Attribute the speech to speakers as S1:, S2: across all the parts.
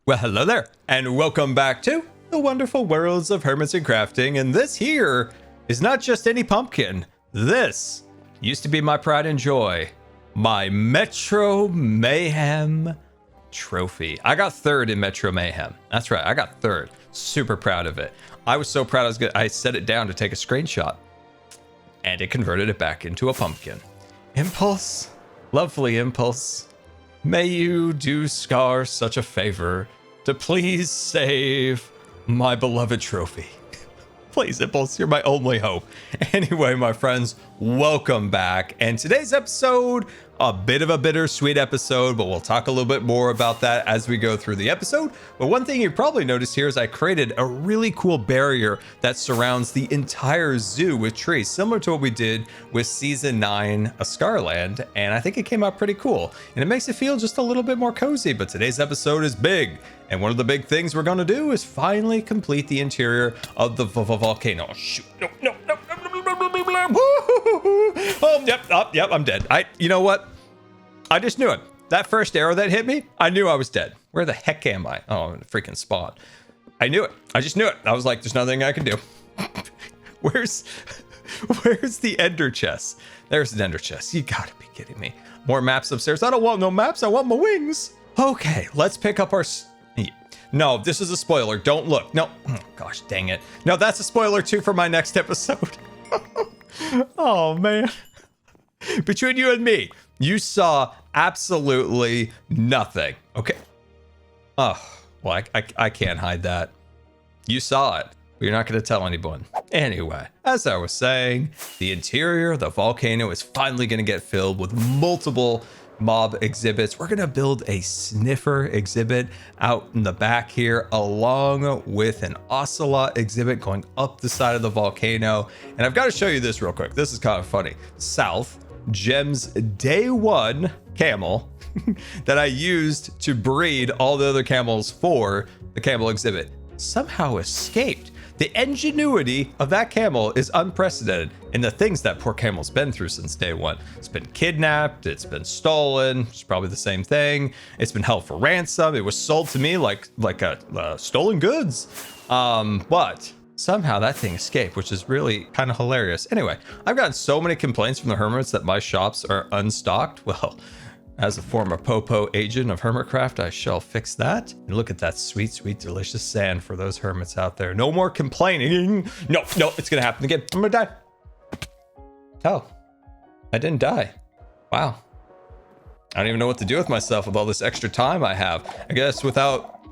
S1: Well, hello there, and welcome back to the wonderful worlds of Hermits and Crafting. And this here is not just any pumpkin. This used to be my pride and joy, my Metro Mayhem trophy. I got third in Metro Mayhem. That's right, I got third. Super proud of it. I was so proud I set it down to take a screenshot, and it converted it back into a pumpkin. Impulse, lovely Impulse. May you do Scar such a favor to please save my beloved trophy. Please, Impulse, you're my only hope. Anyway, my friends, welcome back. And today's episode, a bit of a bittersweet episode, but we'll talk a little bit more about that as we go through the episode. But one thing you probably noticed here is I created a really cool barrier that surrounds the entire zoo with trees, similar to what we did with Season 9 of Scarland. And I think it came out pretty cool. And it makes it feel just a little bit more cozy. But today's episode is big. And one of the big things we're going to do is finally complete the interior of the volcano. Oh, shoot. No. Oh, yep, I'm dead. You know what? I just knew it. That first arrow that hit me, I knew I was dead. Where the heck am I? Oh, I'm in a freaking spawn. I knew it. I just knew it. I was like, there's nothing I can do. Where's the ender chest? There's the ender chest. You gotta be kidding me. More maps upstairs. I don't want no maps. I want my wings. Okay, let's pick up our... No, this is a spoiler. Don't look. No. Oh, gosh, dang it. No, that's a spoiler too for my next episode. Oh, man. Between you and me, you saw absolutely nothing. Okay. Oh, well, I can't hide that. You saw it, but you're not going to tell anyone. Anyway, as I was saying, the interior of the volcano is finally going to get filled with multiple mob exhibits. We're going to build a Sniffer exhibit out in the back here, along with an ocelot exhibit going up the side of the volcano. And I've got to show you this real quick. This is kind of funny. South, Gem's day one camel that I used to breed all the other camels for the camel exhibit somehow escaped. The ingenuity of that camel is unprecedented in the things that poor camel's been through since day one. It's been kidnapped, it's been stolen, it's probably the same thing. It's been held for ransom. It was sold to me like stolen goods. But somehow that thing escaped, which is really kind of hilarious. Anyway, I've gotten so many complaints from the hermits that my shops are unstocked. Well, as a former Popo agent of Hermitcraft, I shall fix that. And look at that sweet, sweet, delicious sand for those hermits out there. No more complaining. No, it's gonna happen again. I'm gonna die. Oh, I didn't die. Wow. I don't even know what to do with myself with all this extra time I have. I guess without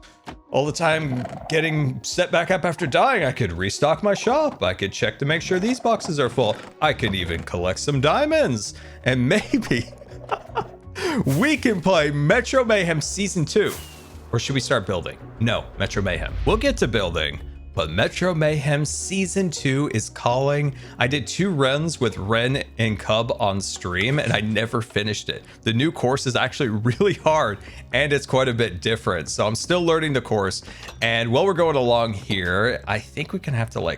S1: all the time getting set back up after dying, I could restock my shop. I could check to make sure these boxes are full. I could even collect some diamonds. And maybe... we can play Metro Mayhem Season 2. Or should we start building? No, Metro Mayhem. We'll get to building, but Metro Mayhem Season 2 is calling. I did 2 runs with Ren and Cub on stream, and I never finished it. The new course is actually really hard, and it's quite a bit different. So I'm still learning the course. And while we're going along here, I think we can have to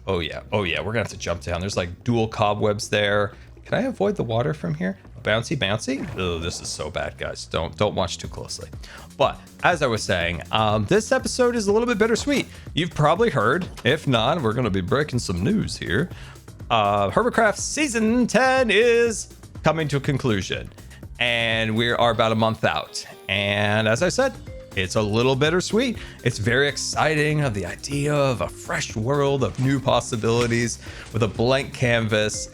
S1: oh yeah, we're gonna have to jump down. There's like dual cobwebs there. Can I avoid the water from here? Bouncy. Oh, this is so bad, guys. Don't watch too closely. But as I was saying, this episode is a little bit bittersweet. You've probably heard. If not, we're going to be breaking some news here. Hermitcraft Season 10 is coming to a conclusion, and we are about a month out. And as I said, it's a little bittersweet. It's very exciting of the idea of a fresh world of new possibilities with a blank canvas.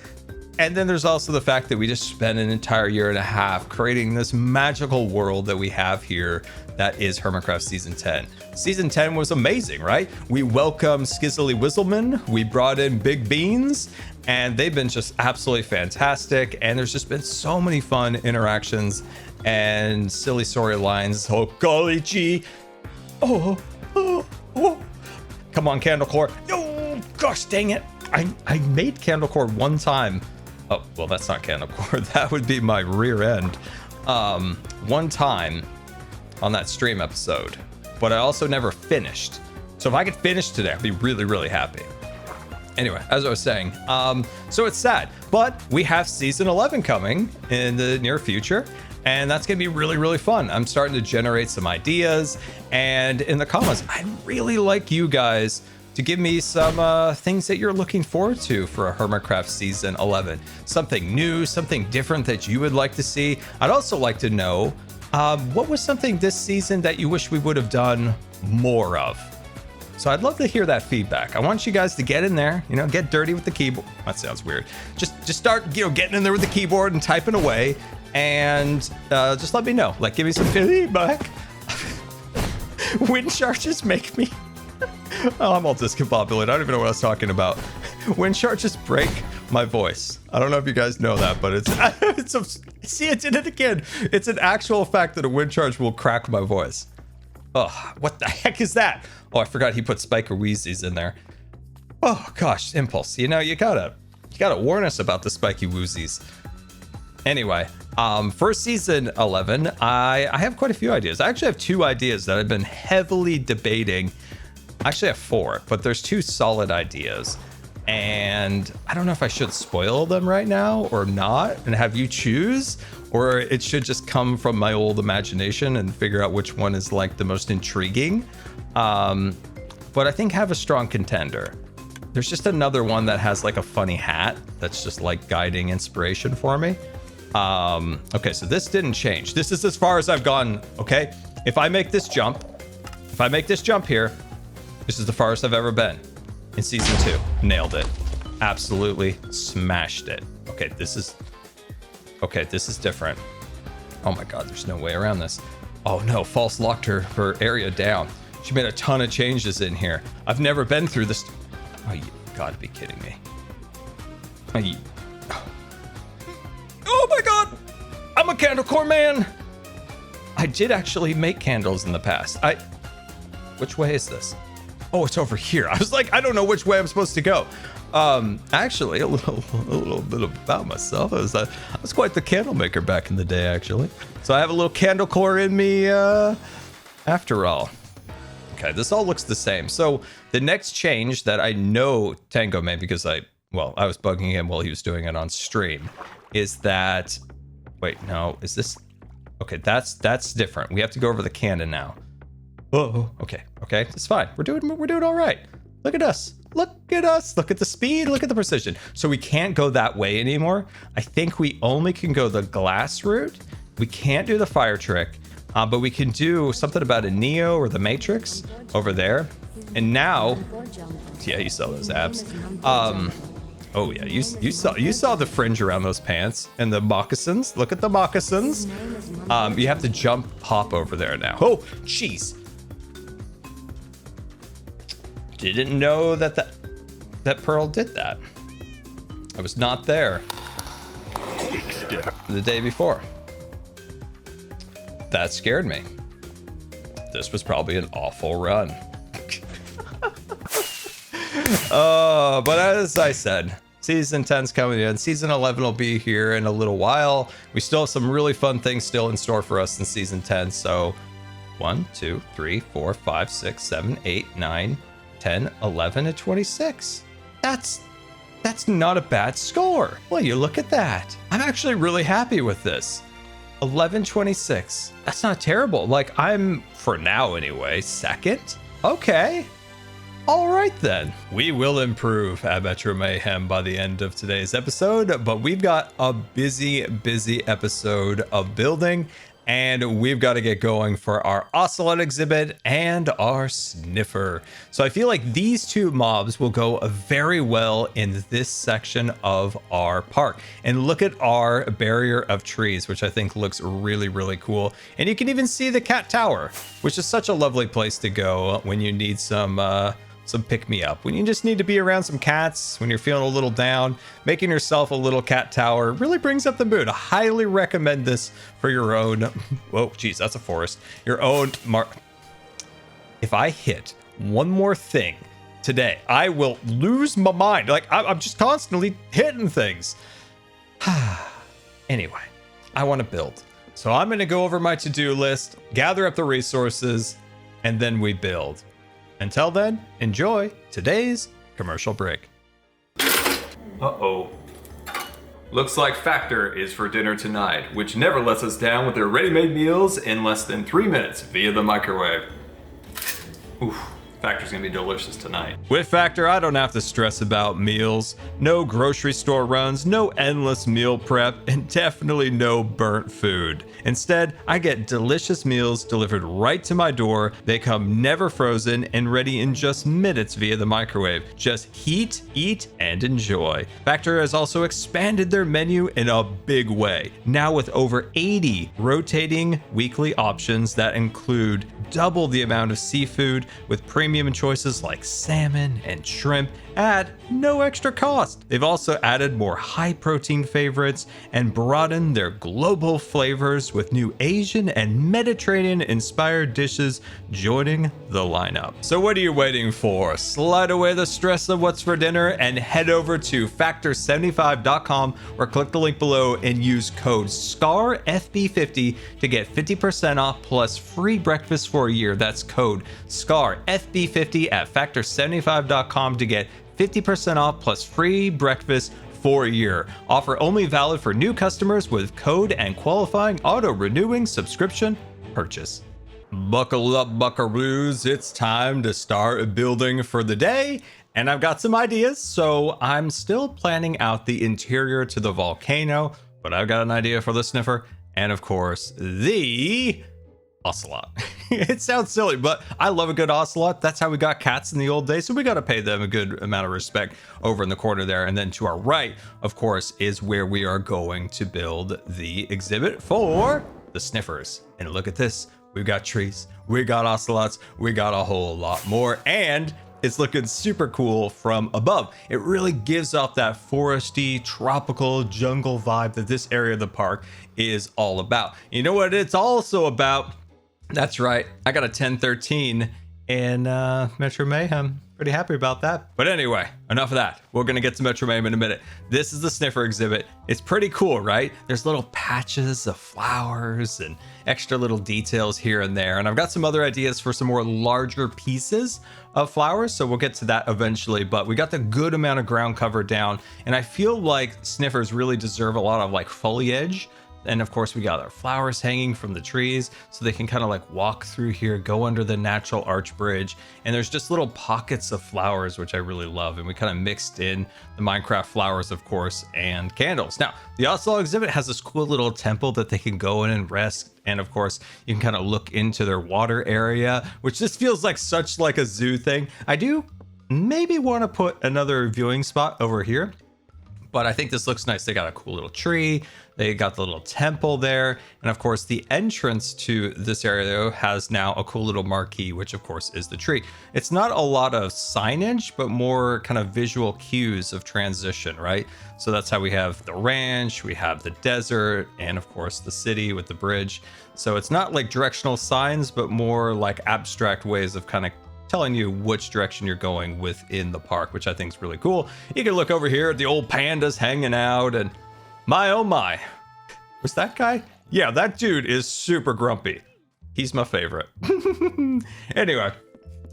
S1: And then there's also the fact that we just spent an entire year and a half creating this magical world that we have here that is Hermitcraft Season 10. Season 10 was amazing, right? We welcomed Skizzly Wizzleman, we brought in Big Beans, and they've been just absolutely fantastic. And there's just been so many fun interactions and silly storylines. Oh, golly gee. Oh. Come on, Candlecore. Oh, gosh dang it. I made Candlecore one time. Oh, well, that's not Candlecore. That would be my rear end. One time on that stream episode, but I also never finished. So if I could finish today, I'd be really, really happy. Anyway, as I was saying, so it's sad, but we have Season 11 coming in the near future. And that's going to be really, really fun. I'm starting to generate some ideas. And in the comments, I'd really like you guys to give me some things that you're looking forward to for a Hermitcraft Season 11. Something new, something different that you would like to see. I'd also like to know, what was something this season that you wish we would have done more of? So I'd love to hear that feedback. I want you guys to get in there, you know, get dirty with the keyboard. That sounds weird. Just start, you know, getting in there with the keyboard and typing away. And just let me know. Like, give me some feedback. Wind charges make me... Oh, I'm all discombobulated. I don't even know what I was talking about. Wind charges break my voice. I don't know if you guys know that, but see, I did it again. It's an actual fact that a wind charge will crack my voice. Oh, what the heck is that? Oh, I forgot he put Spiker Wheezies in there. Oh gosh, Impulse. You know, you gotta warn us about the Spiky Woozies. Anyway, for season 11, I have quite a few ideas. I actually have 2 ideas that I've been heavily debating. I actually have 4, but there's 2 solid ideas. And I don't know if I should spoil them right now or not and have you choose, or it should just come from my old imagination and figure out which one is like the most intriguing. But I think have a strong contender. There's just another one that has like a funny hat that's just like guiding inspiration for me. Okay, so this didn't change. This is as far as I've gone, okay? If I make this jump here, this is the farthest I've ever been in season 2. Nailed it. Absolutely smashed it. Okay, this is different. Oh my God, there's no way around this. Oh no, false locked her area down. She made a ton of changes in here. I've never been through this. Oh, you gotta be kidding me. Oh my God, I'm a candle core man. I did actually make candles in the past. Which way is this? Oh, it's over here. I was like, I don't know which way I'm supposed to go. Actually, a little bit about myself. I was quite the candle maker back in the day, actually. So I have a little candle core in me, after all. Okay, this all looks the same. So the next change that I know Tango made, because I was bugging him while he was doing it on stream, is that, wait, no, is this, okay, that's different. We have to go over the cannon now. Oh, okay, it's fine. We're doing all right. Look at us. Look at the speed, look at the precision. So we can't go that way anymore. I think we only can go the glass route. We can't do the fire trick, but we can do something about a Neo or the Matrix over there. And now, yeah, you saw those abs. Oh yeah, you saw the fringe around those pants and the moccasins. Look at the moccasins. You have to jump hop over there now. Oh, jeez. Didn't know that Pearl did that. I was not there the day before. That scared me. This was probably an awful run. But as I said, season 10's coming in. Season 11 will be here in a little while. We still have some really fun things still in store for us in season 10. So 1, 2, 3, 4, 5, 6, 7, 8, 9, 10, 11, and 26. That's not a bad score. Well, you look at that. I'm actually really happy with this. 11:26. That's not terrible. Like, I'm, for now anyway, second. Okay. All right then. We will improve at Metro Mayhem by the end of today's episode, but we've got a busy episode of building, and we've got to get going for our ocelot exhibit and our sniffer. So I feel like these 2 mobs will go very well in this section of our park. And look at our barrier of trees, which I think looks really, really cool. And you can even see the cat tower, which is such a lovely place to go when you need some pick-me-up. When you just need to be around some cats, when you're feeling a little down, making yourself a little cat tower really brings up the mood. I highly recommend this for your own... Whoa, geez, that's a forest. Your own... If I hit one more thing today, I will lose my mind. Like, I'm just constantly hitting things. Anyway, I want to build. So I'm going to go over my to-do list, gather up the resources, and then we build. Until then, enjoy today's commercial break. Uh-oh.
S2: Looks like Factor is for dinner tonight, which never lets us down with their ready-made meals in less than 3 minutes via the microwave. Oof, Factor's gonna be delicious tonight.
S1: With Factor, I don't have to stress about meals, no grocery store runs, no endless meal prep, and definitely no burnt food. Instead, I get delicious meals delivered right to my door. They come never frozen and ready in just minutes via the microwave. Just heat, eat, and enjoy. Factor has also expanded their menu in a big way, now with over 80 rotating weekly options that include double the amount of seafood with premium choices like salmon and shrimp at no extra cost. They've also added more high protein favorites and broadened their global flavors with new Asian and Mediterranean inspired dishes joining the lineup. So what are you waiting for? Slide away the stress of what's for dinner and head over to factor75.com or click the link below and use code SCARFB50 to get 50% off plus free breakfast for a year. That's code SCARFB50 at factor75.com to get 50% off plus free breakfast for a year. Offer only valid for new customers with code and qualifying auto-renewing subscription purchase. Buckle up, buckaroos. It's time to start building for the day. And I've got some ideas, so I'm still planning out the interior to the volcano, but I've got an idea for the sniffer and, of course, the ocelot. It sounds silly, but I love a good ocelot. That's how we got cats in the old days, so we got to pay them a good amount of respect over in the corner there. And then to our right, of course, is where we are going to build the exhibit for the sniffers. And look at this. We've got trees, we got ocelots, we got a whole lot more, and it's looking super cool from above. It really gives off that foresty, tropical jungle vibe that this area of the park is all about. You know what it's also about? That's right, I got a 1013 in Metro Mayhem. Pretty happy about that. But anyway, enough of that. We're gonna get to Metro Mayhem in a minute. This is the sniffer exhibit. It's pretty cool, right? There's little patches of flowers and extra little details here and there. And I've got some other ideas for some more larger pieces of flowers, so we'll get to that eventually. But we got the good amount of ground cover down, and I feel like sniffers really deserve a lot of like foliage. And of course we got our flowers hanging from the trees so they can kind of like walk through here, go under the natural arch bridge. And there's just little pockets of flowers, which I really love. And we kind of mixed in the Minecraft flowers, of course, and candles. Now, the ocelot exhibit has this cool little temple that they can go in and rest. And of course, you can kind of look into their water area, which just feels like such like a zoo thing. I do maybe want to put another viewing spot over here, but I think this looks nice. They got a cool little tree. They got the little temple there. And of course, the entrance to this area though has now a cool little marquee, which of course is the tree. It's not a lot of signage, but more kind of visual cues of transition, right? So that's how we have the ranch, we have the desert, and of course the city with the bridge. So it's not like directional signs, but more like abstract ways of kind of telling you which direction you're going within the park, which I think is really cool. You can look over here at the old pandas hanging out, and my oh my, was that guy? Yeah, that dude is super grumpy. He's my favorite. Anyway,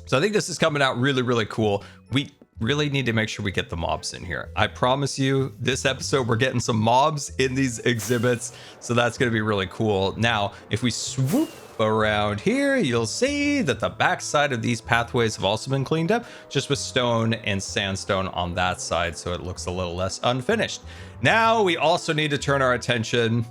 S1: so I think this is coming out really, really cool. We really need to make sure we get the mobs in here. I promise you, this episode, we're getting some mobs in these exhibits, so that's gonna be really cool. Now, if we swoop around here, you'll see that the backside of these pathways have also been cleaned up, just with stone and sandstone on that side, so it looks a little less unfinished. Now we also need to turn our attention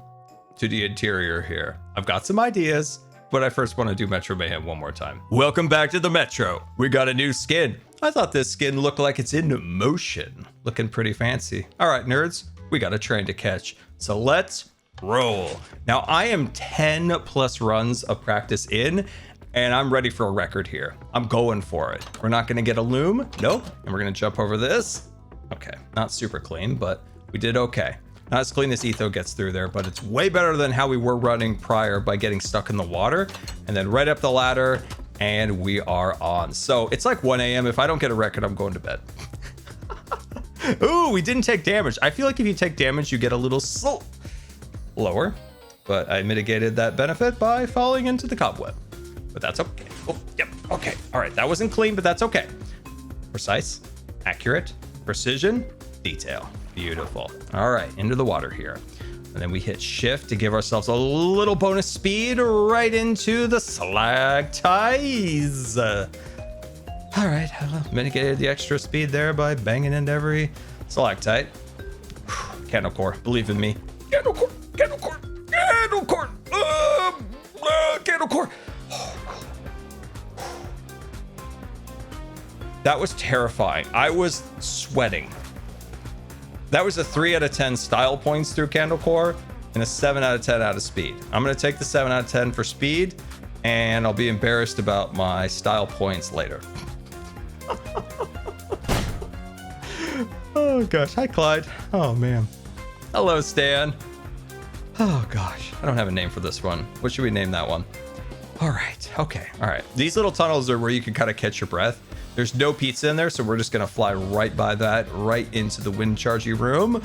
S1: to the interior here. I've got some ideas, but I first want to do Metro Mayhem one more time. Welcome back to the Metro. We got a new skin. I thought this skin looked like it's in motion. Looking pretty fancy. All right, nerds, we got a train to catch, so let's roll. Now I am 10 plus runs of practice in, and I'm ready for a record here. I'm going for it. We're not gonna get a loom, nope. And we're gonna jump over this. Okay, not super clean, but we did okay. Not as clean as Etho gets through there, but it's way better than how we were running prior by getting stuck in the water. And then right up the ladder, and we are on. So it's like 1 a.m. If I don't get a record, I'm going to bed. Ooh, we didn't take damage. I feel like if you take damage, you get a little lower, but I mitigated that benefit by falling into the cobweb. But that's okay. Oh, yep, okay. All right, that wasn't clean, but that's okay. Precise, accurate, precision, detail. Beautiful. All right, into the water here. And then we hit shift to give ourselves a little bonus speed right into the stalactites. All right, mitigated the extra speed there by banging into every stalactite. Candle core, believe in me. Candle core, candle core, candle core, candle core. That was terrifying. I was sweating. That was a 3 out of 10 style points through candle core and a 7 out of 10 out of speed. I'm going to take the 7 out of 10 for speed, and I'll be embarrassed about my style points later. Oh gosh, hi Clyde. Oh man. Hello Stan. Oh gosh, I don't have a name for this one. What should we name that one? All right, okay, all right. These little tunnels are where you can kind of catch your breath. There's no pizza in there, so we're just gonna fly right by that, right into the wind chargy room.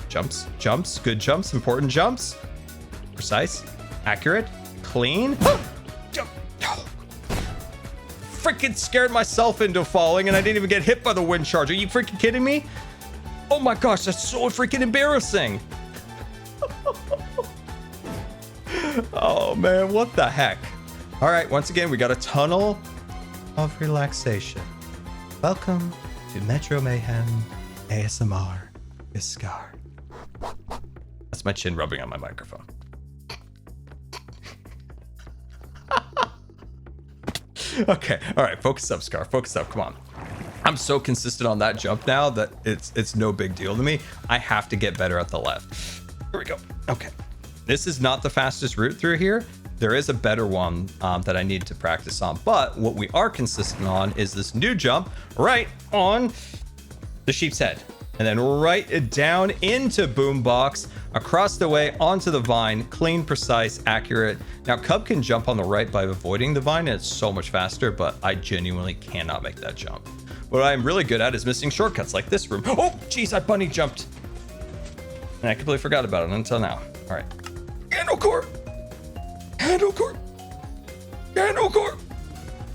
S1: Jumps, jumps, good jumps, important jumps. Precise, accurate, clean. Jump. Freaking scared myself into falling, and I didn't even get hit by the wind charge. Are you freaking kidding me? Oh my gosh, that's so freaking embarrassing. Oh man, what the heck? All right, once again, we got a tunnel of relaxation. Welcome to Metro Mayhem ASMR with Scar. That's my chin rubbing on my microphone. Okay, all right, focus up, Scar, focus up, come on. I'm so consistent on that jump now that it's no big deal to me. I have to get better at the left. Here we go. Okay, this is not the fastest route through here. There is a better one that I need to practice on, but what we are consistent on is this new jump right on the sheep's head, and then right down into Boombox, across the way onto the vine, clean, precise, accurate. Now Cub can jump on the right by avoiding the vine, and it's so much faster, but I genuinely cannot make that jump. What I'm really good at is missing shortcuts like this room. Oh, geez, I bunny jumped. And I completely forgot about it until now. All right. Candle core. Candle core. Candle core.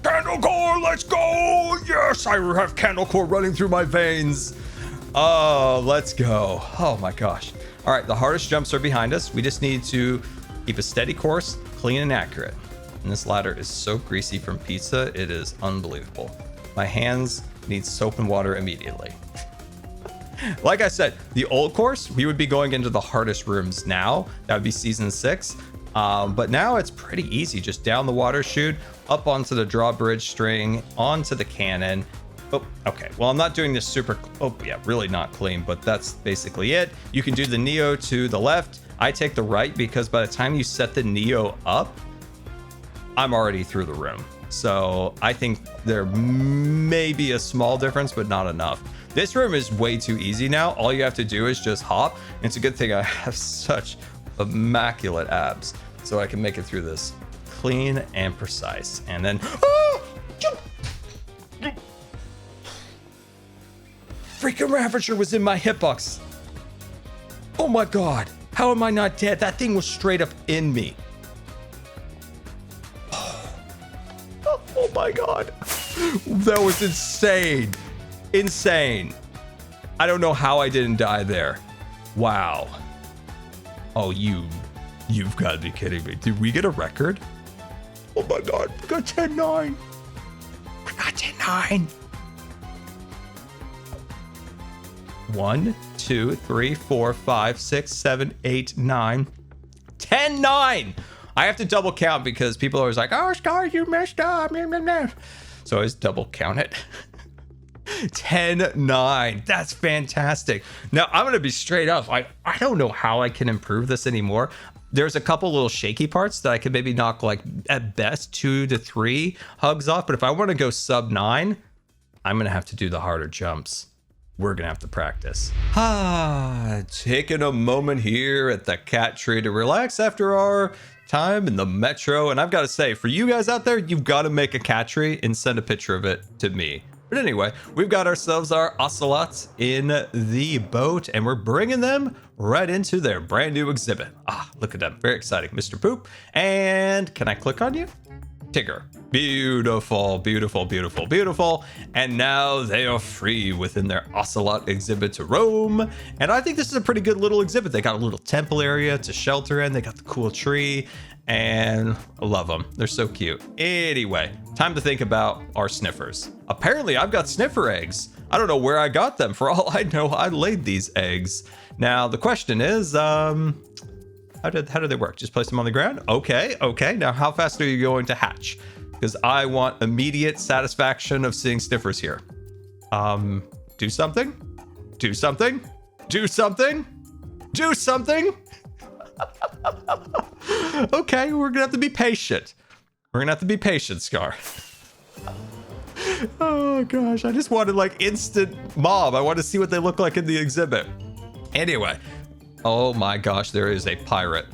S1: Candle core, let's go. Yes, I have candle core running through my veins. Oh, let's go. Oh my gosh. All right, the hardest jumps are behind us. We just need to keep a steady course, clean and accurate. And this ladder is so greasy from pizza, it is unbelievable. My hands need soap and water immediately. Like I said, the old course, we would be going into the hardest rooms now. That would be season 6. But now it's pretty easy. Just down the water chute, up onto the drawbridge string, onto the cannon. Oh, okay. Well, I'm not doing this super, oh yeah, really not clean, but that's basically it. You can do the Neo to the left. I take the right because by the time you set the Neo up, I'm already through the room. So I think there may be a small difference, but not enough. This room is way too easy now. All you have to do is just hop. It's a good thing I have such immaculate abs, so I can make it through this clean and precise. And then, freaking Ravager was in my hitbox. Oh my God, how am I not dead? That thing was straight up in me. Oh my God, that was insane. Insane. I don't know how I didn't die there. Wow. Oh, you've got to be kidding me. Did we get a record? Oh my God, we got 10-9. We got 10-9. 1, 2, 3, 4, 5, 6, 7, 8, 9. 10-9. I have to double count because people are always like, oh, Scar, you messed up. So I always double count it. 10-9. That's fantastic. Now I'm gonna be straight up. I don't know how I can improve this anymore. There's a couple little shaky parts that I could maybe knock like at best 2 to 3 hugs off. But if I want to go sub 9, I'm gonna have to do the harder jumps. We're gonna have to practice. Taking a moment here at the cat tree to relax after our time in the metro. And I've got to say, for you guys out there, you've got to make a cat tree and send a picture of it to me. But anyway, we've got ourselves our ocelots in the boat, and we're bringing them right into their brand new exhibit. Look at them. Very exciting. Mr. Poop. And can I click on you? Tigger. Beautiful, beautiful, beautiful, beautiful. And now they are free within their ocelot exhibit to roam. And I think this is a pretty good little exhibit. They got a little temple area to shelter in. They got the cool tree. And I love them. They're so cute. Anyway, time to think about our sniffers. Apparently, I've got sniffer eggs. I don't know where I got them. For all I know, I laid these eggs. Now, the question is, how do they work? Just place them on the ground? Okay. Now, how fast are you going to hatch? Because I want immediate satisfaction of seeing sniffers here. Do something? Do something? Do something? Do something? Okay, we're gonna have to be patient. We're gonna have to be patient, Scar. Oh gosh, I just wanted like instant mob. I want to see what they look like in the exhibit. Anyway, oh my gosh, there is a pirate.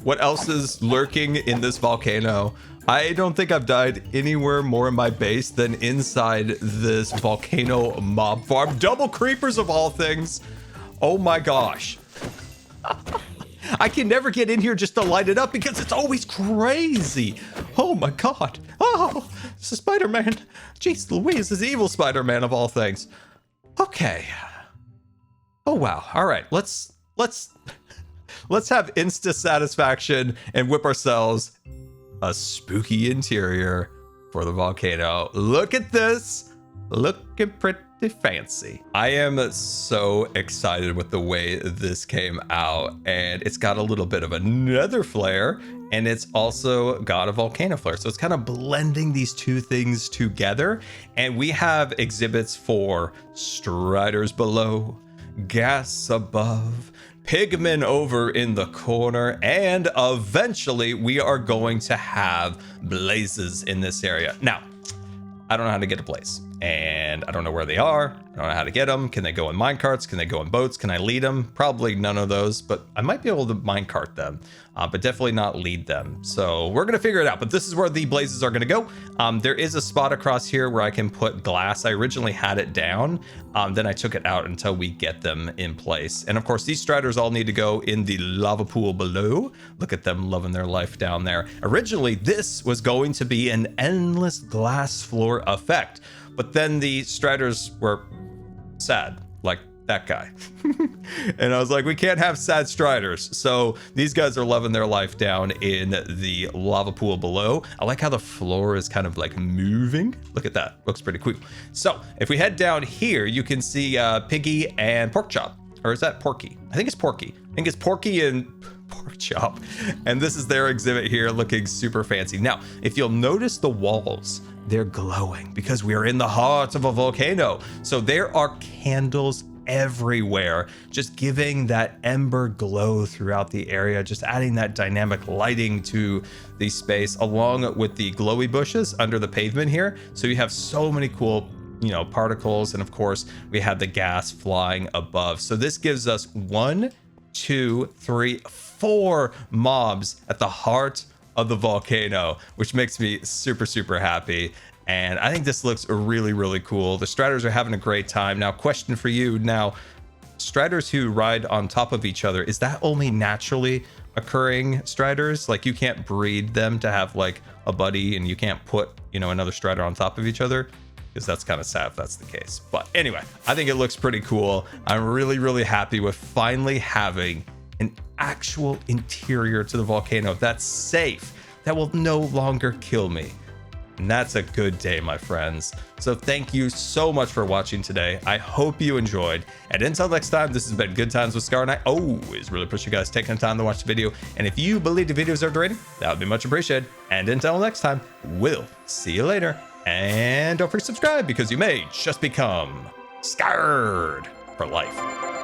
S1: What else is lurking in this volcano? I don't think I've died anywhere more in my base than inside this volcano mob farm. Double creepers of all things. Oh my gosh. I can never get in here just to light it up because it's always crazy. Oh my god. Oh, it's a Spider-Man. Jeez Louise, this evil Spider-Man of all things. Okay. Oh wow. All right. Let's have insta satisfaction and whip ourselves a spooky interior for the volcano. Look at this. Looking pretty fancy. I am so excited with the way this came out, and it's got a little bit of a nether flare, and it's also got a volcano flare. So it's kind of blending these two things together. And we have exhibits for striders below, gas above, pigmen over in the corner, and eventually we are going to have blazes in this area. Now, I don't know how to get a blaze, and I don't know where they are. I don't know how to get them. Can they go in minecarts? Can they go in boats? Can I lead them? Probably none of those, but I might be able to minecart them, but definitely not lead them. So we're gonna figure it out, but this is where the blazes are gonna go. There is a spot across here where I can put glass. I originally had it down, then I took it out until we get them in place. And of course, these striders all need to go in the lava pool below. Look at them loving their life down there. Originally, this was going to be an endless glass floor effect, but then the striders were sad, like that guy. And I was like, we can't have sad striders. So these guys are loving their life down in the lava pool below. I like how the floor is kind of like moving. Look at that, looks pretty cool. So if we head down here, you can see Piggy and Pork Chop. Or is that Porky? I think it's Porky. I think it's Porky and Pork Chop. And this is their exhibit here, looking super fancy. Now, if you'll notice the walls, they're glowing because we are in the heart of a volcano. So there are candles everywhere, just giving that ember glow throughout the area, just adding that dynamic lighting to the space, along with the glowy bushes under the pavement here. So you have so many cool, you know, particles, and of course we have the gas flying above. So this gives us 1, 2, 3, 4 mobs at the heart of the volcano, which makes me super, super happy. And I think this looks really, really cool. The striders are having a great time. Now, question for you. Now, striders who ride on top of each other, is that only naturally occurring striders? Like, you can't breed them to have like a buddy, and you can't put, you know, another strider on top of each other? Because that's kind of sad if that's the case. But anyway, I think it looks pretty cool. I'm really, really happy with finally having an actual interior to the volcano that's safe, that will no longer kill me. And that's a good day, my friends. So thank you so much for watching today. I hope you enjoyed. And until next time, this has been Good Times with Scar, and I always really appreciate you guys taking the time to watch the video. And if you believe the video deserved a rating, that would be much appreciated. And until next time, we'll see you later. And don't forget to subscribe, because you may just become scarred for life.